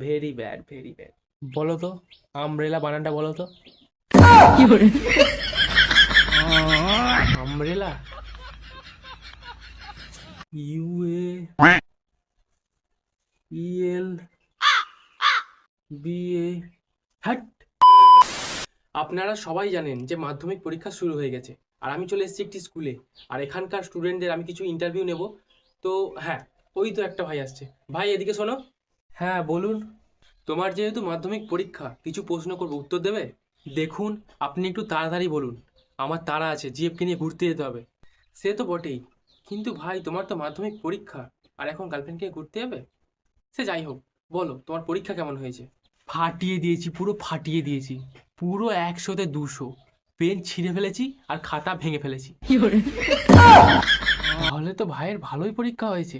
Very bad, very bad. বলো তো, umbrella বানানটা বলো তো। Umbrella, U A E L B A. হ্যাট! আপনারা সবাই জানেন যে মাধ্যমিক পরীক্ষা শুরু হয়ে গেছে, আর আমি চলে এসেছি একটি স্কুলে। আর এখানকার স্টুডেন্টদের আমি কিছু ইন্টারভিউ নেব। তো হ্যাঁ, ওই তো একটা ভাই আসছে। ভাই এদিকে শোনো। হ্যাঁ বলুন। তোমার যেহেতু মাধ্যমিক পরীক্ষা, কিছু প্রশ্ন করবো, উত্তর দেবে? দেখুন, আপনি একটু তাড়াতাড়ি বলুন, আমার তাড়া আছে, জিএফকে নিয়ে ঘুরতে যেতে হবে। সে তো বটেই, কিন্তু ভাই তোমার তো মাধ্যমিক পরীক্ষা, আর এখন গার্লফ্রেন্ডকে ঘুরতে যাবে? সে যাই হোক, বলো তোমার পরীক্ষা কেমন হয়েছে? ফাটিয়ে দিয়েছি, পুরো ফাটিয়ে দিয়েছি। পুরো 100-তে 200। পেন ছিঁড়ে ফেলেছি আর খাতা ভেঙে ফেলেছি। তাহলে তো ভাইয়ের ভালোই পরীক্ষা হয়েছে।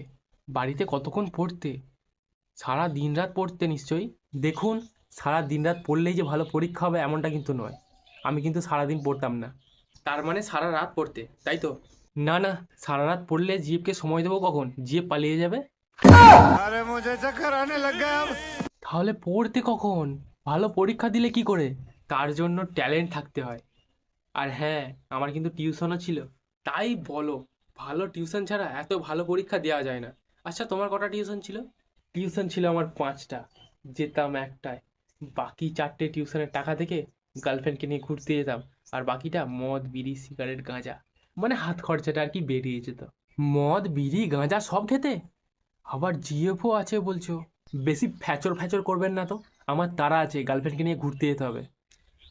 বাড়িতে কতক্ষণ পড়তে? সারা দিন রাত পড়তে নিশ্চয়ই। দেখুন, সারা দিন রাত পড়লেই যে ভালো পরীক্ষা হবে এমনটা কিন্তু নয়। আমি কিন্তু সারাদিন পড়তাম না। তার মানে সারা রাত পড়তে, তাই তো? না না, সারা রাত পড়লে জিএফকে সময় দেবো কখন? জিএফ পালিয়ে যাবে। अरे मुझे चक्कर आने लग गया अब। তাহলে পড়তে কখন? ভালো পরীক্ষা দিলে কি করে? তার জন্য ট্যালেন্ট থাকতে হয়। আর হ্যাঁ, আমার কিন্তু টিউশনও ছিল। তাই বলো, ভালো টিউশন ছাড়া এত ভালো পরীক্ষা দেওয়া যায় না। আচ্ছা, তোমার কটা টিউশন ছিল? টিউশন ছিল আমার 5টা, যেতাম একটায়। বাকি 4টে টিউশনের টাকা থেকে গার্লফ্রেন্ডকে নিয়ে ঘুরতে যেতাম। আর বাকিটা মদ, বিড়ি, সিগারেট, গাঁজা, মানে হাত খরচাটা আর কি বেরিয়ে যেত। মদ, বিড়ি, গাঁজা সব খেতে? আবার জিএফও আছে বলছো? বেশি ফ্যাচর ফ্যাচর করবেন না তো। আমার তাড়া আছে, গার্লফ্রেন্ডকে নিয়ে ঘুরতে যেতে হবে।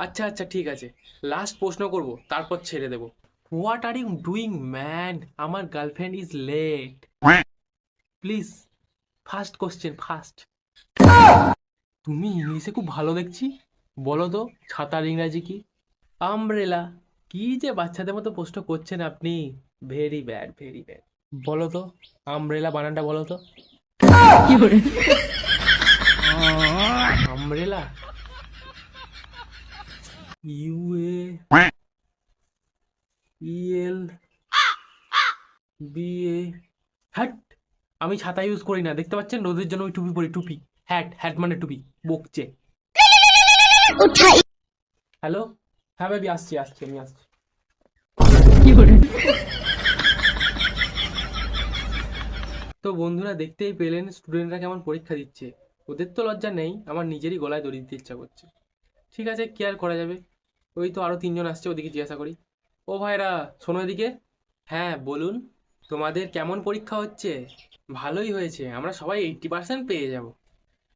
আচ্ছা আচ্ছা, ঠিক আছে। লাস্ট প্রশ্ন করব, তারপর ছেড়ে দেবো। What are you doing man? আমার girlfriend is late. Please, first question first. তুমি ইংলিশে খুব ভালো দেখছি। বলো তো, ছাতার ইংরাজি কি? আমব্রেলা। কি যে বাচ্চাদের মতো প্রশ্ন করছেন আপনি! Very bad, very bad. বলো তো, আমব্রেলা বানানটা বলো তো। Umbrella, U A E L B A. হ্যাট! আমি ছাতা ইউজ করি না, দেখতে পাচ্ছেন? রোদের জন্য ওই টুপি পরি, টুপি। হ্যাট, হ্যাট মানে টুপি। বকছে। হ্যালো। হ্যাঁ বেবি, আসছি আসছি, আমি আসছি। তো বন্ধুরা, দেখতেই পেলেন স্টুডেন্টরা কেমন পরীক্ষা দিচ্ছে। ওদের তো লজ্জা নেই, আমার নিজেরই গলায় দড়ি দিতে ইচ্ছা করছে। ঠিক আছে, কি আর করা যাবে। ওই তো আরো 3জন আসছে, ওদিকে জিজ্ঞাসা করি। ও ভাইরা, শোনো এদিকে। হ্যাঁ বলুন। তোমাদের কেমন পরীক্ষা হচ্ছে? ভালোই হয়েছে, আমরা সবাই 80% পেয়ে যাব।